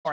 I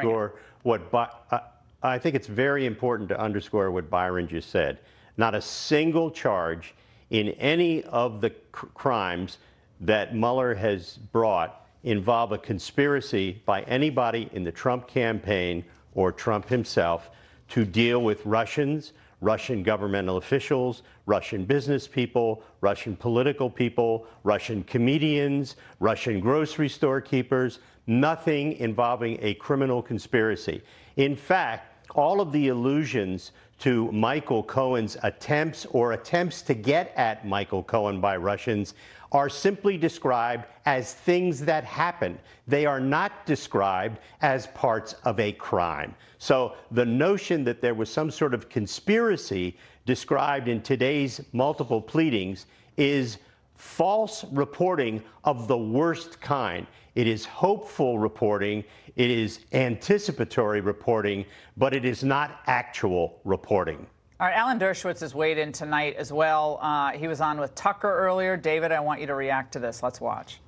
think it's very important to underscore what Byron just said. Not a single charge in any of the crimes that Mueller has brought involve a conspiracy by anybody in the Trump campaign or Trump himself to deal with Russians, Russian governmental officials, Russian business people, Russian political people, Russian comedians, Russian grocery store keepers, nothing involving a criminal conspiracy. In fact, all of the allusions to Michael Cohen's attempts to get at Michael Cohen by Russians are simply described as things that happen. They are not described as parts of a crime. So the notion that there was some sort of conspiracy described in today's multiple pleadings is false reporting of the worst kind. It is hopeful reporting, it is anticipatory reporting, but it is not actual reporting. All right, Alan Dershowitz has weighed in tonight as well. He was on with Tucker earlier. David, I want you to react to this. Let's watch.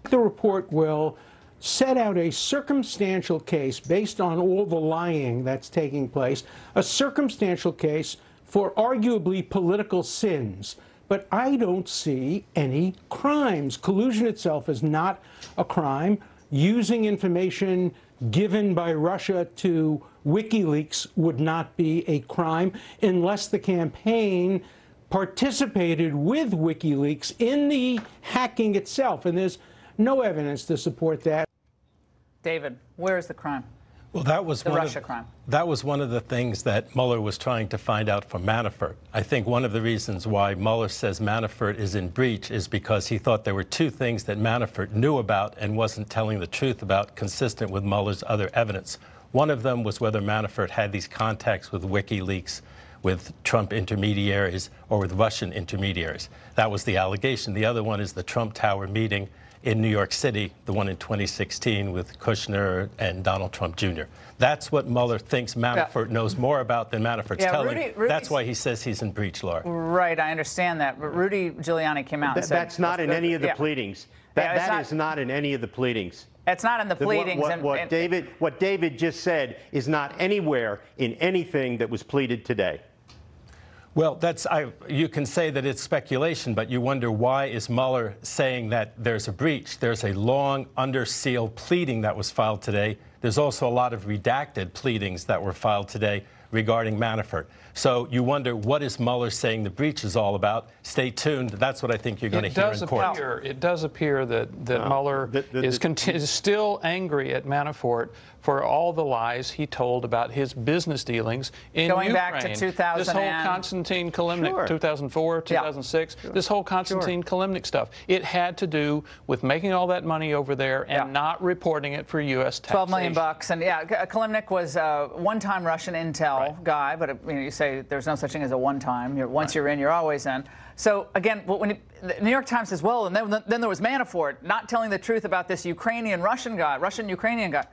The report will set out a circumstantial case based on all the lying that's taking place, a circumstantial case for arguably political sins. But I don't see any crimes. Collusion itself is not a crime. Using information given by Russia to WikiLeaks would not be a crime unless the campaign participated with WikiLeaks in the hacking itself. And there's no evidence to support that. David, where is the crime? Well, that was the Russia crime. That was one of the things that Mueller was trying to find out from Manafort. I think one of the reasons why Mueller says Manafort is in breach is because he thought there were two things that Manafort knew about and wasn't telling the truth about, consistent with Mueller's other evidence. One of them was whether Manafort had these contacts with WikiLeaks, with Trump intermediaries, or with Russian intermediaries. That was the allegation. The other one is the Trump Tower meeting in New York City, the one in 2016 with Kushner and Donald Trump Jr. That's what Mueller thinks Manafort knows more about than Manafort's telling. That's why he says he's in breach, Laura. Right, I understand that. But Rudy Giuliani came out and said... That's not in any of the pleadings. That is not in any of the pleadings. It's not in the pleadings. What David just said is not anywhere in anything that was pleaded today. Well, you can say that it's speculation, but you wonder, why is Mueller saying that there's a breach? There's a long under seal pleading that was filed today. There's also a lot of redacted pleadings that were filed today regarding Manafort. So you wonder, what is Mueller saying the breach is all about? Stay tuned. That's what I think you're going to hear in court. It does appear that Mueller is still angry at Manafort for all the lies he told about his business dealings in Going Ukraine. back to 2000. This whole Konstantin Kilimnik, 2004, 2006, this whole Konstantin Kilimnik stuff. It had to do with making all that money over there and not reporting it for U.S. taxation. 12 million bucks. And Kilimnik was a one-time Russian intel guy, but you say there's no such thing as a one-time. Once you're in, you're always in. So again, when the New York Times says, well, and then there was Manafort not telling the truth about this Russian-Ukrainian guy.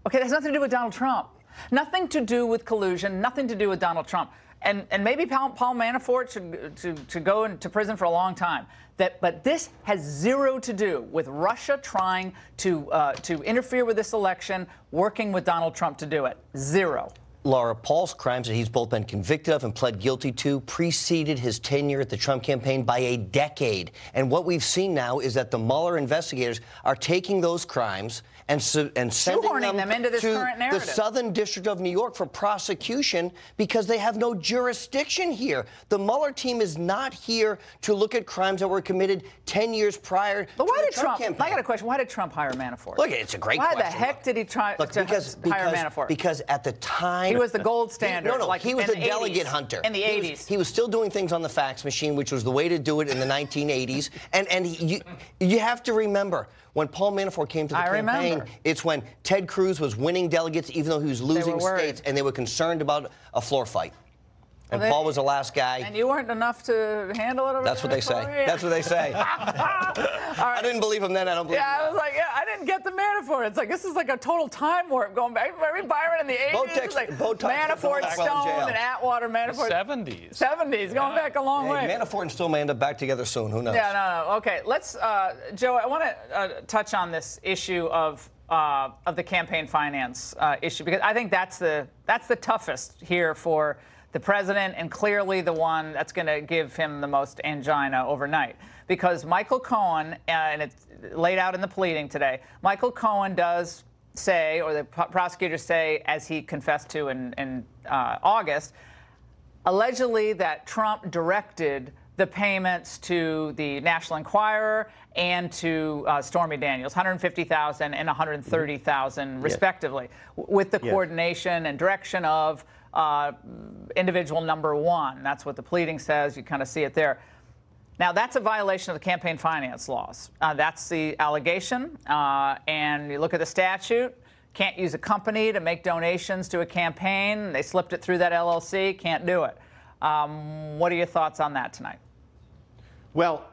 Okay, that has nothing to do with Donald Trump. Nothing to do with collusion, nothing to do with Donald Trump. And maybe Paul Manafort should go into prison for a long time. But this has zero to do with Russia trying to interfere with this election, working with Donald Trump to do it. Zero. Laura, Paul's crimes that he's both been convicted of and pled guilty to preceded his tenure at the Trump campaign by a decade. And what we've seen now is that the Mueller investigators are taking those crimes and sending them into this to current narrative. The Southern District of New York for prosecution because they have no jurisdiction here. The Mueller team is not here to look at crimes that were committed 10 years prior to the Trump campaign. I got a question. Why did Trump hire Manafort? Look, it's a great question. Why the heck did he try to hire Manafort? Because at the time... He was the gold standard. He was the delegate hunter. In the 80s. He was still doing things on the fax machine, which was the way to do it in the 1980s. And you have to remember, when Paul Manafort came to the campaign, it's when Ted Cruz was winning delegates, even though he was losing states, and they were concerned about a floor fight. And Paul was the last guy. And you weren't enough to handle it over That's what they say. That's what they say. I didn't believe him then. I don't believe him now. I was like, I didn't get the Manafort. It's like, this is like a total time warp going back. Remember Byron in the 80s? Manafort, Stone, and Atwater. Manafort. 70s. 70s. Going back a long way. Manafort and Stone may end up back together soon. Who knows? Yeah, no. Okay, let's, Joe, I want to touch on this issue of the campaign finance issue, because I think that's the toughest here for the president, and clearly the one that's going to give him the most angina overnight. Because Michael Cohen, and it's laid out in the pleading today, Michael Cohen does say, or the prosecutors say, as he confessed to in August, allegedly that Trump directed the payments to the National Enquirer and to Stormy Daniels, $150,000 and $130,000 respectively, with the coordination and direction of individual number one. That's what the pleading says. You kind of see it there. Now, that's a violation of the campaign finance laws. That's the allegation. And you look at the statute, can't use a company to make donations to a campaign. They slipped it through that LLC, can't do it. What are your thoughts on that tonight? Well,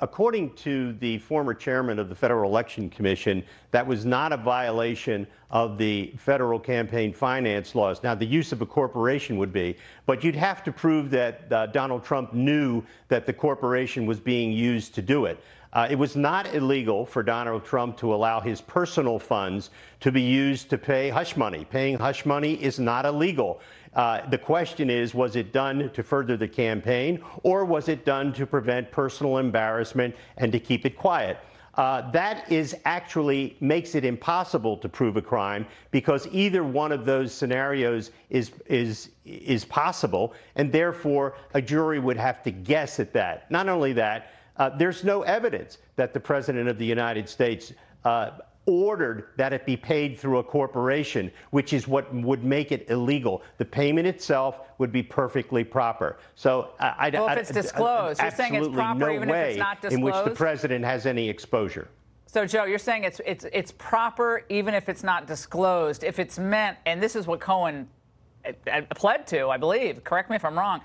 according to the former chairman of the Federal Election Commission, that was not a violation of the federal campaign finance laws. Now, the use of a corporation would be, but you'd have to prove that Donald Trump knew that the corporation was being used to do it. It was not illegal for Donald Trump to allow his personal funds to be used to pay hush money. Paying hush money is not illegal. The question is, was it done to further the campaign, or was it done to prevent personal embarrassment and to keep it quiet? That is actually makes it impossible to prove a crime, because either one of those scenarios is possible, and therefore a jury would have to guess at that. Not only that, there's no evidence that the President of the United States ordered that it be paid through a corporation, which is what would make it illegal. The payment itself would be perfectly proper. So well, if it's disclosed, you're saying it's proper even if it's not disclosed? In which the president has any exposure. So, Joe, you're saying it's proper even if it's not disclosed. If it's meant, and this is what Cohen pled to, I believe, correct me if I'm wrong,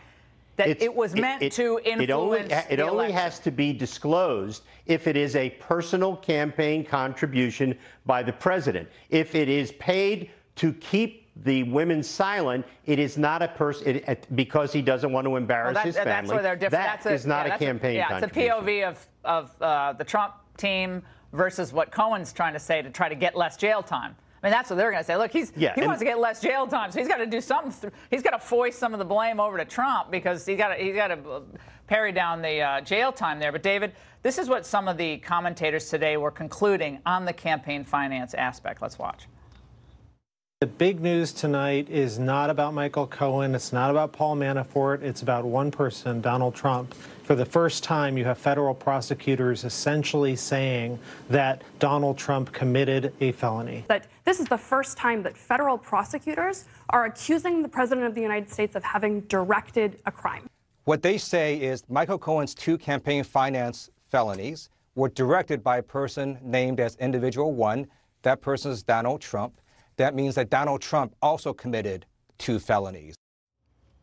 that it was meant to influence it only has to be disclosed if it is a personal campaign contribution by the president. If it is paid to keep the women silent, it is not a person because he doesn't want to embarrass his family. That's where they're different. That is not a campaign contribution. It's a POV of the Trump team versus what Cohen's trying to say to try to get less jail time. I mean, that's what they're going to say. Look, he wants to get less jail time, so he's got to do something. He's got to foist some of the blame over to Trump because he's got to parry down the jail time there. But, David, this is what some of the commentators today were concluding on the campaign finance aspect. Let's watch. The big news tonight is not about Michael Cohen. It's not about Paul Manafort. It's about one person, Donald Trump. For the first time, you have federal prosecutors essentially saying that Donald Trump committed a felony. That this is the first time that federal prosecutors are accusing the president of the United States of having directed a crime. What they say is Michael Cohen's 2 campaign finance felonies were directed by a person named as Individual 1. That person is Donald Trump. That means that Donald Trump also committed 2 felonies.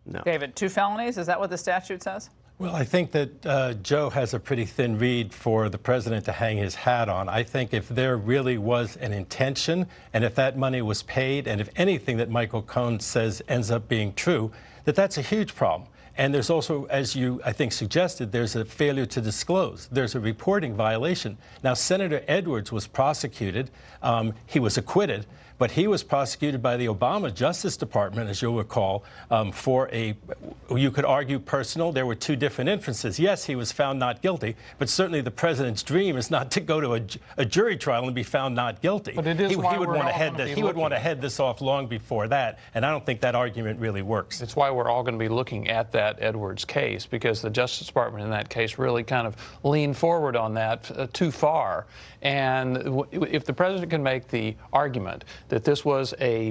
No. David, 2 felonies? Is that what the statute says? Well, I think that Joe has a pretty thin reed for the president to hang his hat on. I think if there really was an intention, and if that money was paid, and if anything that Michael Cohen says ends up being true, that's a huge problem. And there's also, as you, I think, suggested, there's a failure to disclose. There's a reporting violation. Now, Senator Edwards was prosecuted. He was acquitted. But he was prosecuted by the Obama Justice Department, as you'll recall, for you could argue personal. There were 2 different inferences. Yes, he was found not guilty, but certainly the president's dream is not to go to a jury trial and be found not guilty. But it is he would want to head this off long before that, and I don't think that argument really works. It's why we're all going to be looking at that Edwards case, because the Justice Department in that case really kind of leaned forward on that too far. And if the president can make the argument that this was a